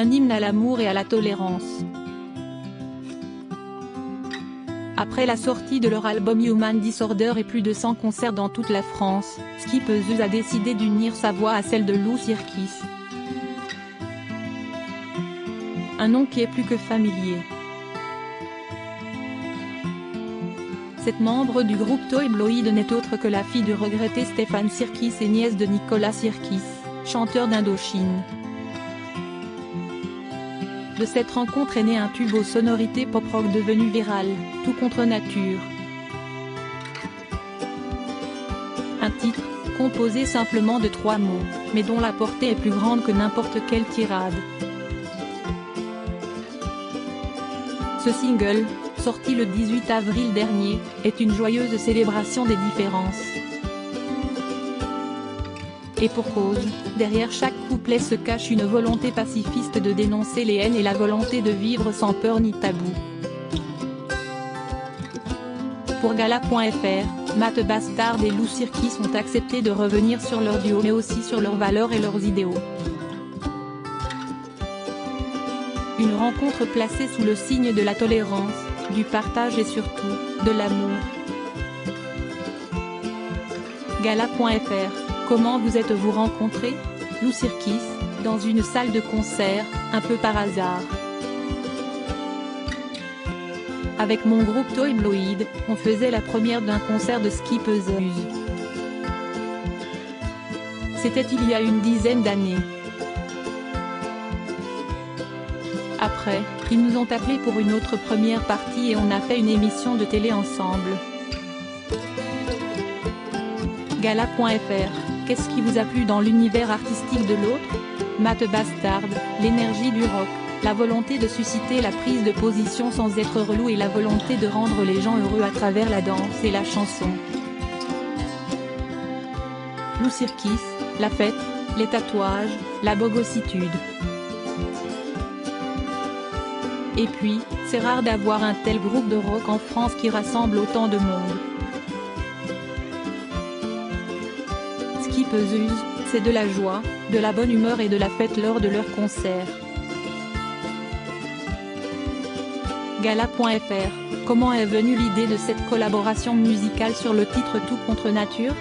un hymne à l'amour et à la tolérance. Après la sortie de leur album Human Disorder et plus de 100 concerts dans toute la France, Skipeuse a décidé d'unir sa voix à celle de Lou Sirkis. Un nom qui est plus que familier. Cette membre du groupe Toybloid n'est autre que la fille du regretté Stéphane Sirkis et nièce de Nicolas Sirkis, chanteur d'Indochine. De cette rencontre est né un tube aux sonorités pop-rock devenu viral, Tout contre nature. Un titre, composé simplement de 3 mots, mais dont la portée est plus grande que n'importe quelle tirade. Ce single, sorti le 18 avril dernier, est une joyeuse célébration des différences. Et pour cause, derrière chaque couplet se cache une volonté pacifiste de dénoncer les haines et la volonté de vivre sans peur ni tabou. Pour Gala.fr, Matt Bastard et Lou Sirkis ont accepté de revenir sur leur duo mais aussi sur leurs valeurs et leurs idéaux. Une rencontre placée sous le signe de la tolérance, du partage et surtout, de l'amour. Gala.fr, comment vous êtes-vous rencontrés? Lou Sirkis, dans une salle de concert, un peu par hasard. Avec mon groupe Toybloid, on faisait la première d'un concert de Skipeuse. C'était il y a une dizaine d'années. Après, ils nous ont appelés pour une autre première partie et on a fait une émission de télé ensemble. Gala.fr, qu'est-ce qui vous a plu dans l'univers artistique de l'autre? Matt Bastard, l'énergie du rock, la volonté de susciter la prise de position sans être relou et la volonté de rendre les gens heureux à travers la danse et la chanson. Lou Sirkis, la fête, les tatouages, la bogossitude. Et puis, c'est rare d'avoir un tel groupe de rock en France qui rassemble autant de monde. Skipeuse, c'est de la joie, de la bonne humeur et de la fête lors de leurs concerts. Gala.fr, comment est venue l'idée de cette collaboration musicale sur le titre Tout contre nature?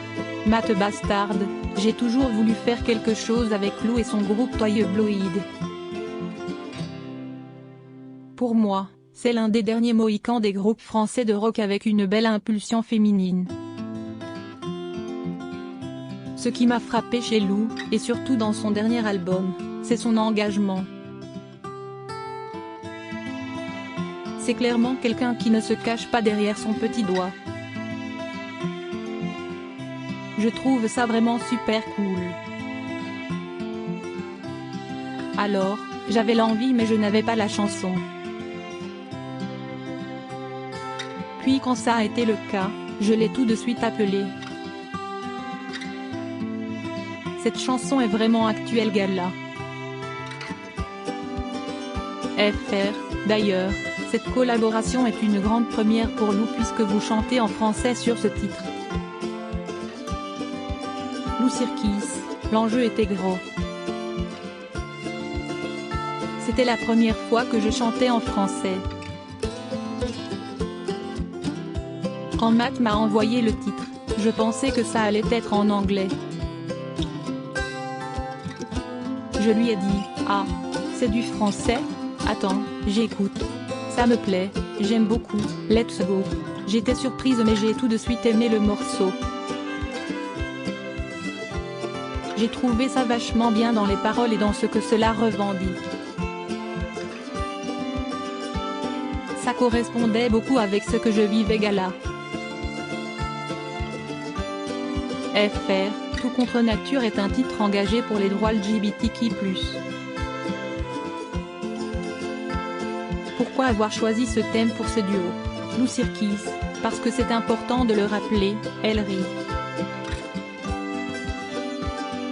Matt Bastard, j'ai toujours voulu faire quelque chose avec Lou et son groupe Toybloid. Pour moi, c'est l'un des derniers mohicans des groupes français de rock avec une belle impulsion féminine. Ce qui m'a frappé chez Lou, et surtout dans son dernier album, c'est son engagement. C'est clairement quelqu'un qui ne se cache pas derrière son petit doigt. Je trouve ça vraiment super cool. Alors, j'avais l'envie mais je n'avais pas la chanson. Puis quand ça a été le cas, je l'ai tout de suite appelé. Cette chanson est vraiment actuelle Gala. FR, d'ailleurs, cette collaboration est une grande première pour Lou puisque vous chantez en français sur ce titre. Lou Sirkis, l'enjeu était gros. C'était la première fois que je chantais en français. Quand Matt m'a envoyé le titre, je pensais que ça allait être en anglais. Je lui ai dit, ah, c'est du français? Attends, j'écoute. Ça me plaît, j'aime beaucoup, let's go. J'étais surprise mais j'ai tout de suite aimé le morceau. J'ai trouvé ça vachement bien dans les paroles et dans ce que cela revendique. Ça correspondait beaucoup avec ce que je vivais Gala. FR, Tout contre nature est un titre engagé pour les droits LGBTQI+. Pourquoi avoir choisi ce thème pour ce duo? Lou Sirkis, parce que c'est important de le rappeler, elle rit.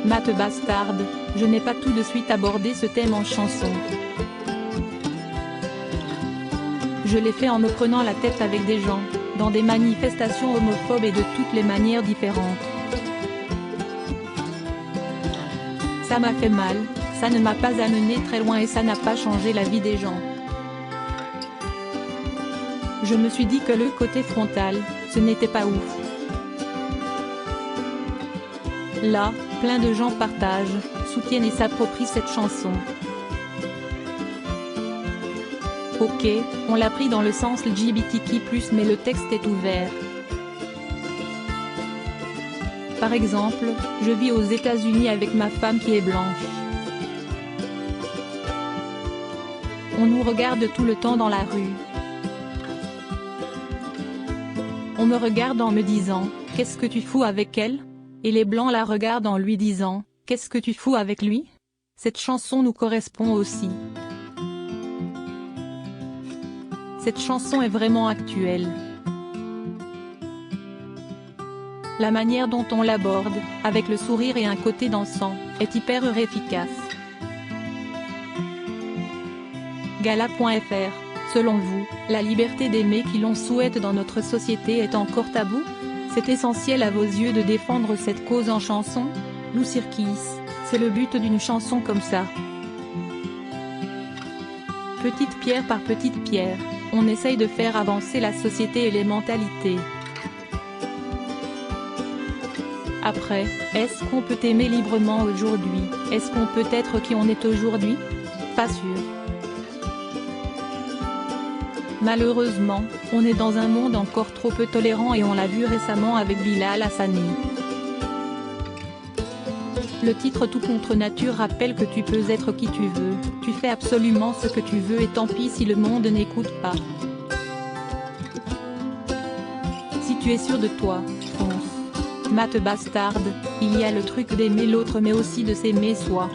Matt Bastard, je n'ai pas tout de suite abordé ce thème en chanson. Je l'ai fait en me prenant la tête avec des gens, dans des manifestations homophobes et de toutes les manières différentes. Ça m'a fait mal, ça ne m'a pas amené très loin et ça n'a pas changé la vie des gens. Je me suis dit que le côté frontal, ce n'était pas ouf. Là, plein de gens partagent, soutiennent et s'approprient cette chanson. Ok, on l'a pris dans le sens LGBTQ+, mais le texte est ouvert. Par exemple, je vis aux États-Unis avec ma femme qui est blanche. On nous regarde tout le temps dans la rue. On me regarde en me disant, qu'est-ce que tu fous avec elle? Et les blancs la regardent en lui disant, qu'est-ce que tu fous avec lui? Cette chanson nous correspond aussi. Cette chanson est vraiment actuelle. La manière dont on l'aborde, avec le sourire et un côté dansant, est hyper efficace. Gala.fr. Selon vous, la liberté d'aimer qui l'on souhaite dans notre société est encore tabou? C'est essentiel à vos yeux de défendre cette cause en chanson? Lou Sirkis, c'est le but d'une chanson comme ça. Petite pierre par petite pierre, on essaye de faire avancer la société et les mentalités. Après, est-ce qu'on peut aimer librement aujourd'hui? Est-ce qu'on peut être qui on est aujourd'hui? Pas sûr. Malheureusement, on est dans un monde encore trop peu tolérant et on l'a vu récemment avec Bilal Hassani. Le titre Tout contre nature rappelle que tu peux être qui tu veux, tu fais absolument ce que tu veux et tant pis si le monde n'écoute pas. Si tu es sûr de toi, fonce. Matt Bastard, il y a le truc d'aimer l'autre mais aussi de s'aimer soi.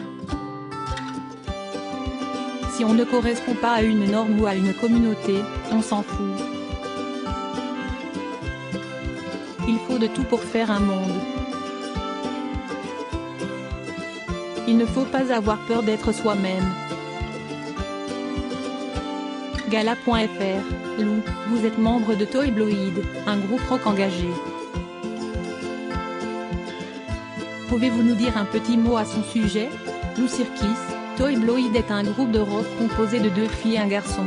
Si on ne correspond pas à une norme ou à une communauté, on s'en fout. Il faut de tout pour faire un monde. Il ne faut pas avoir peur d'être soi-même. Gala.fr. Lou, vous êtes membre de Toy Bloid, un groupe rock engagé. Pouvez-vous nous dire un petit mot à son sujet? Lou Sirkis. Toy Bloid est un groupe de rock composé de 2 filles et un garçon.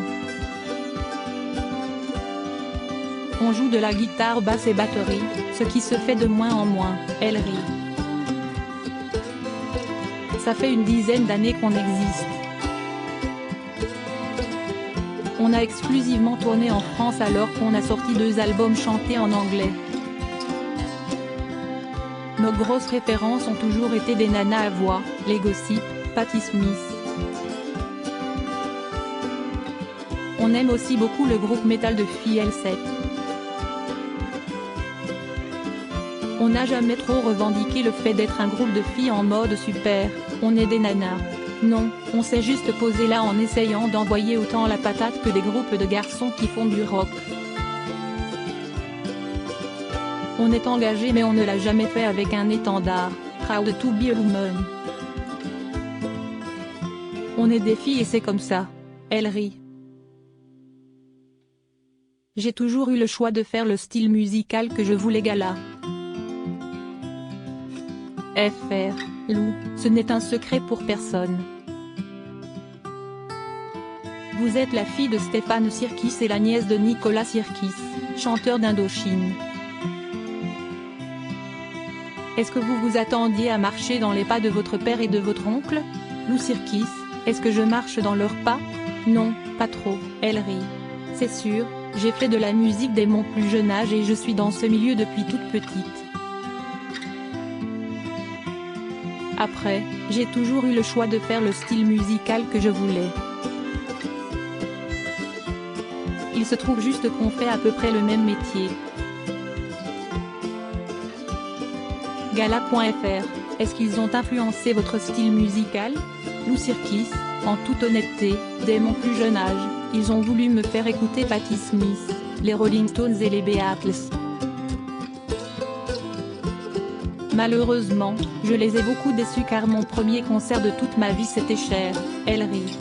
On joue de la guitare basse et batterie, ce qui se fait de moins en moins, elle rit. Ça fait une dizaine d'années qu'on existe. On a exclusivement tourné en France alors qu'on a sorti 2 albums chantés en anglais. Nos grosses références ont toujours été des nanas à voix, les Gossip, Patti Smith. On aime aussi beaucoup le groupe métal de filles L7. On n'a jamais trop revendiqué le fait d'être un groupe de filles en mode super, on est des nanas. Non, on s'est juste posé là en essayant d'envoyer autant la patate que des groupes de garçons qui font du rock. On est engagé mais on ne l'a jamais fait avec un étendard, proud to be a woman. On est des filles et c'est comme ça. Elle rit. J'ai toujours eu le choix de faire le style musical que je voulais Gala. FR. Lou, ce n'est un secret pour personne. Vous êtes la fille de Stéphane Sirkis et la nièce de Nicolas Sirkis, chanteur d'Indochine. Est-ce que vous vous attendiez à marcher dans les pas de votre père et de votre oncle? Lou Sirkis. Est-ce que je marche dans leurs pas? Non, pas trop, elle rit. C'est sûr, j'ai fait de la musique dès mon plus jeune âge et je suis dans ce milieu depuis toute petite. Après, j'ai toujours eu le choix de faire le style musical que je voulais. Il se trouve juste qu'on fait à peu près le même métier. Gala.fr. Est-ce qu'ils ont influencé votre style musical? Lou Sirkis, en toute honnêteté, dès mon plus jeune âge, ils ont voulu me faire écouter Patti Smith, les Rolling Stones et les Beatles. Malheureusement, je les ai beaucoup déçus car mon premier concert de toute ma vie c'était Cher, elle rit.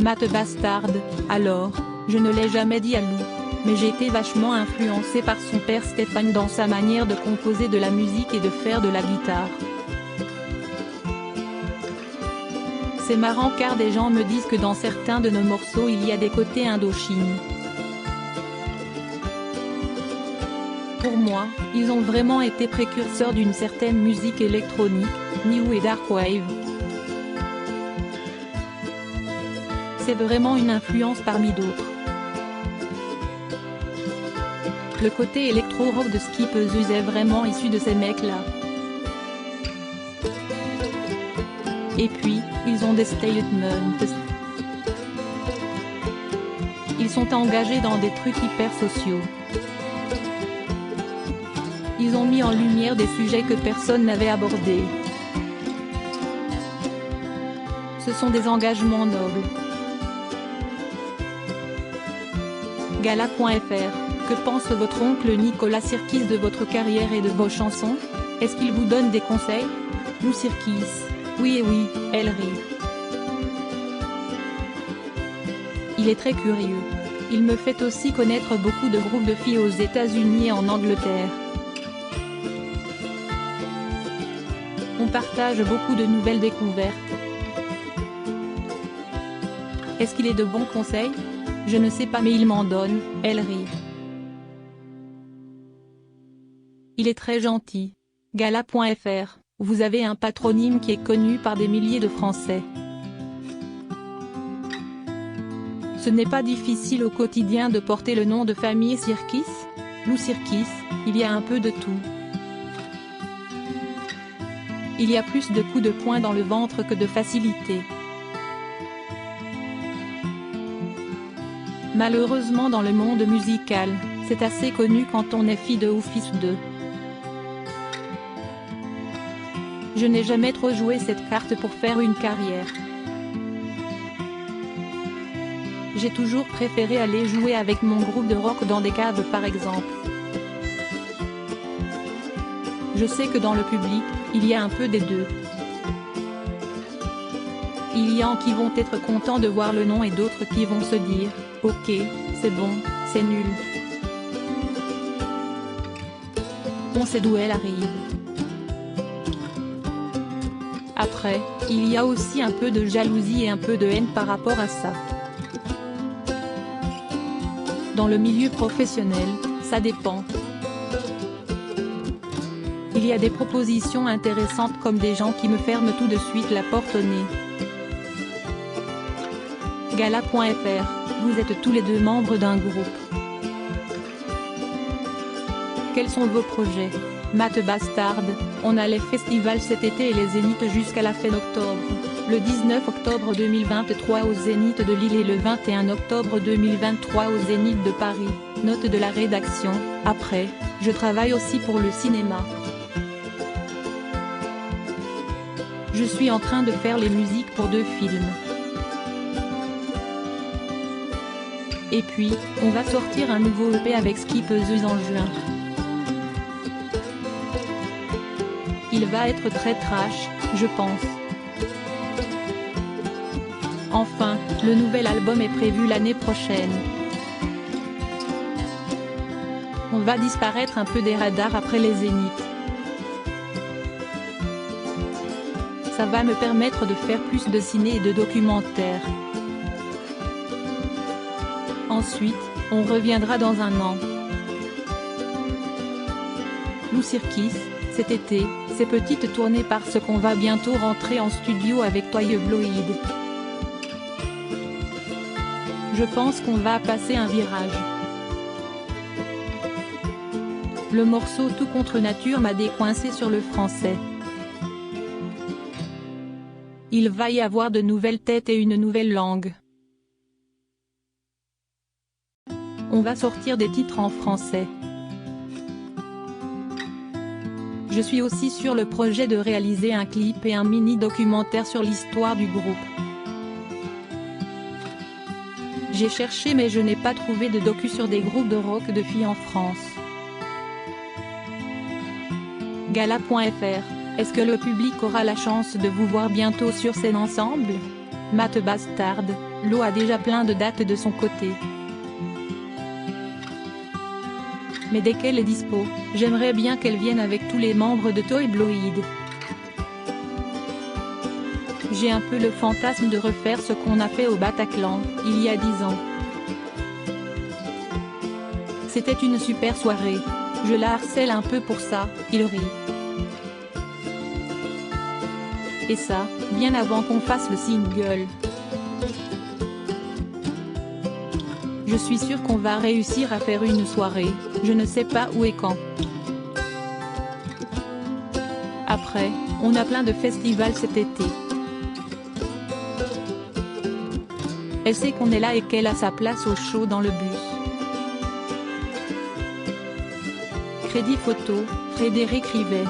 Matt Bastard, alors, je ne l'ai jamais dit à Lou, mais j'ai été vachement influencé par son père Stéphane dans sa manière de composer de la musique et de faire de la guitare. C'est marrant car des gens me disent que dans certains de nos morceaux il y a des côtés Indochine. Pour moi, ils ont vraiment été précurseurs d'une certaine musique électronique, New et Dark Wave. C'est vraiment une influence parmi d'autres. Le côté électro-rock de Skip Zuz est vraiment issu de ces mecs-là. Et puis, ils ont des statements. Ils sont engagés dans des trucs hyper sociaux. Ils ont mis en lumière des sujets que personne n'avait abordés. Ce sont des engagements nobles. Gala.fr, que pense votre oncle Nicolas Sirkis de votre carrière et de vos chansons? Est-ce qu'il vous donne des conseils? Lou Sirkis, oui et oui, elle rit. Il est très curieux. Il me fait aussi connaître beaucoup de groupes de filles aux États-Unis et en Angleterre. On partage beaucoup de nouvelles découvertes. Est-ce qu'il est de bons conseils? Je ne sais pas mais il m'en donne, elle rit. Il est très gentil. Gala.fr, vous avez un patronyme qui est connu par des milliers de Français. Ce n'est pas difficile au quotidien de porter le nom de famille Sirkis? Lou Sirkis, il y a un peu de tout. Il y a plus de coups de poing dans le ventre que de facilité. Malheureusement dans le monde musical, c'est assez connu quand on est fille de ou fils de. Je n'ai jamais trop joué cette carte pour faire une carrière. J'ai toujours préféré aller jouer avec mon groupe de rock dans des caves par exemple. Je sais que dans le public, il y a un peu des deux. Il y en a qui vont être contents de voir le nom et d'autres qui vont se dire « Ok, c'est bon, c'est nul ». On sait d'où elle arrive. Après, il y a aussi un peu de jalousie et un peu de haine par rapport à ça. Dans le milieu professionnel, ça dépend. Il y a des propositions intéressantes comme des gens qui me ferment tout de suite la porte au nez. Gala.fr, vous êtes tous les deux membres d'un groupe. Quels sont vos projets? Matt Bastard, on a les festivals cet été et les zéniths jusqu'à la fin octobre. Le 19 octobre 2023 au Zénith de Lille et le 21 octobre 2023 au Zénith de Paris. Note de la rédaction, après, je travaille aussi pour le cinéma. Je suis en train de faire les musiques pour 2 films. Et puis, on va sortir un nouveau EP avec Skip Zuz en juin. Il va être très trash, je pense. Enfin, le nouvel album est prévu l'année prochaine. On va disparaître un peu des radars après les zéniths. Ça va me permettre de faire plus de ciné et de documentaires. Ensuite, on reviendra dans un an. Lou Sirkis, cet été, c'est petite tournée parce qu'on va bientôt rentrer en studio avec Toy Bloid. Je pense qu'on va passer un virage. Le morceau Tout contre nature m'a décoincé sur le français. Il va y avoir de nouvelles têtes et une nouvelle langue. On va sortir des titres en français. Je suis aussi sur le projet de réaliser un clip et un mini-documentaire sur l'histoire du groupe. J'ai cherché mais je n'ai pas trouvé de docu sur des groupes de rock de filles en France. Gala.fr, est-ce que le public aura la chance de vous voir bientôt sur scène ensemble? Matt Bastard, Lo a déjà plein de dates de son côté. Mais dès qu'elle est dispo, j'aimerais bien qu'elle vienne avec tous les membres de Toy Bloid. J'ai un peu le fantasme de refaire ce qu'on a fait au Bataclan, il y a 10 ans. C'était une super soirée. Je la harcèle un peu pour ça, il rit. Et ça, bien avant qu'on fasse le single. Je suis sûre qu'on va réussir à faire une soirée, je ne sais pas où et quand. Après, on a plein de festivals cet été. Elle sait qu'on est là et qu'elle a sa place au show dans le bus. Crédit photo, Frédéric Rivet.